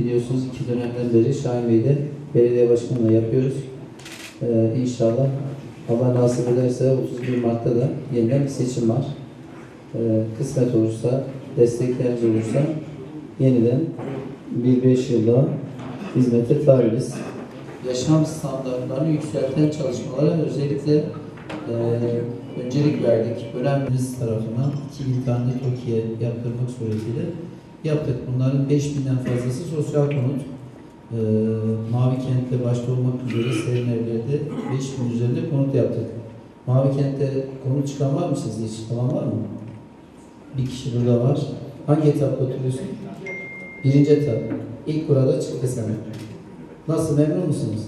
biliyorsunuz 2 dönemden beri Şahin Bey'de belediye başkanlığı yapıyoruz. İnşallah Allah nasip ederse 31 Mart'ta da yeniden bir seçim var. Kısmet olursa, destekleriniz olursa yeniden bir 5 yılda hizmete talibiz. Yaşam standartlarını yükselten çalışmalara özellikle öncelik verdik. Önemlimiz tarafından 2000 tane TOKİ'ye yaptırmak suretiyle yaptık. Bunların 5000'den fazlası sosyal konut. Mavi Kent'te başta olmak üzere Serin Evler'de 5000 üzerinde konut yaptık. Mavi Kent'te konut çıkan var mı sizde hiç? Tamam var mı? Bir kişi burada var. Hangi etapta oturuyorsun? Birinci etap. İlk burada çıktı sana. Nasıl, memnun musunuz?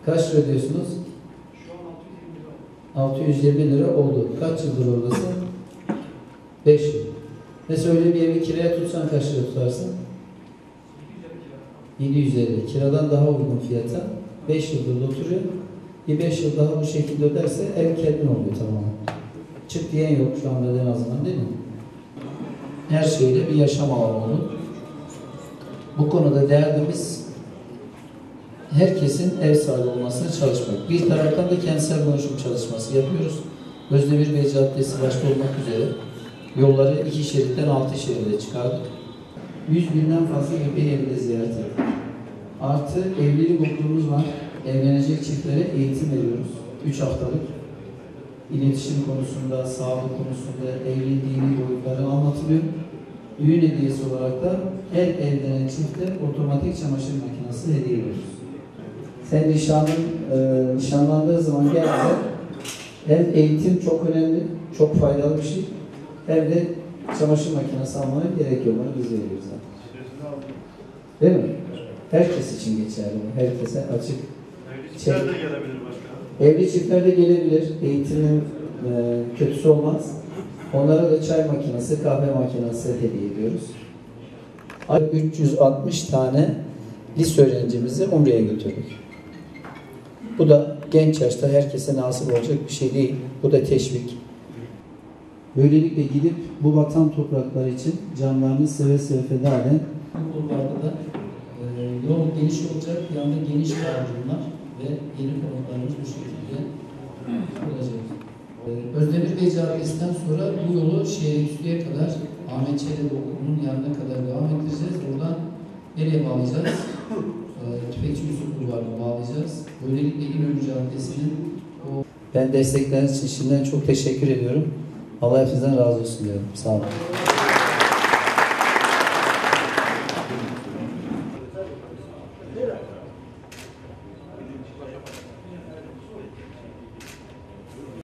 Kaç lira ödüyorsunuz? 620 lira oldu. Kaç yıldır oradasın? 5 yıl. Mesela öyle bir evi kiraya tutsan kaç lira tutarsın? 750. Kiradan daha uygun fiyata 5 yıldır oturuyor. Bir 5 yıl daha bu şekilde öderse ev kendin oluyor tamamen. Çık diyen yok şu anda en azından, değil mi? Her şeyle bir yaşam alanı oldu. Bu konuda derdimiz herkesin ev sahibi olmasına çalışmak. Bir taraftan da kentsel dönüşüm çalışması yapıyoruz. Özdemir Bey Caddesi başta olmak üzere yolları 2 şeritten 6 şeride çıkardık. 100.000'den fazla köpeği evinde ziyaret ettik. Artı evlilik okulumuz var. Evlenecek çiftlere eğitim veriyoruz. 3 haftalık. İletişim konusunda, sağlık konusunda evliliğin dini boyutları anlatılıyor. Düğün hediyesi olarak da her evlenen çifte otomatik çamaşır makinesi hediye ediyoruz. Sen nişanlandığı zaman geldiğinde hem eğitim çok önemli, çok faydalı bir şey, hem de çamaşır makinesi almana gerek yok. Onu biz veriyoruz zaten. Değil mi? Herkes için geçerli. Herkese açık. Evli çiftler de gelebilir başkanım. Evli çiftler de gelebilir. Eğitimin kötüsü olmaz. Onlara da çay makinesi, kahve makinesi hediye ediyoruz. 360 tane lise öğrencimizi Umre'ye götürdük. Bu da genç yaşta herkese nasip olacak bir şey değil. Bu da teşvik. Böylelikle gidip bu vatan toprakları için canlarını seve seve feda eden okullarda da yol geniş olacak, yanında geniş kaldırımlar ve yeni konutlarımız bu şekilde olacak. Özdemir Bey Caddesi'nden sonra bu yolu Şehirüstü'ye kadar Ahmet Çelebi Okulu'nun yanına kadar devam ettireceğiz. Buradan nereye bağlayacağız? Tüfekçi Yusuf Bulvarı'na bağlayacağız. Böylelikle İnönü Caddesi'nin Ben destekleriniz için şimdiden çok teşekkür ediyorum. Allah hepinizden razı olsun diyorum. Sağ olun.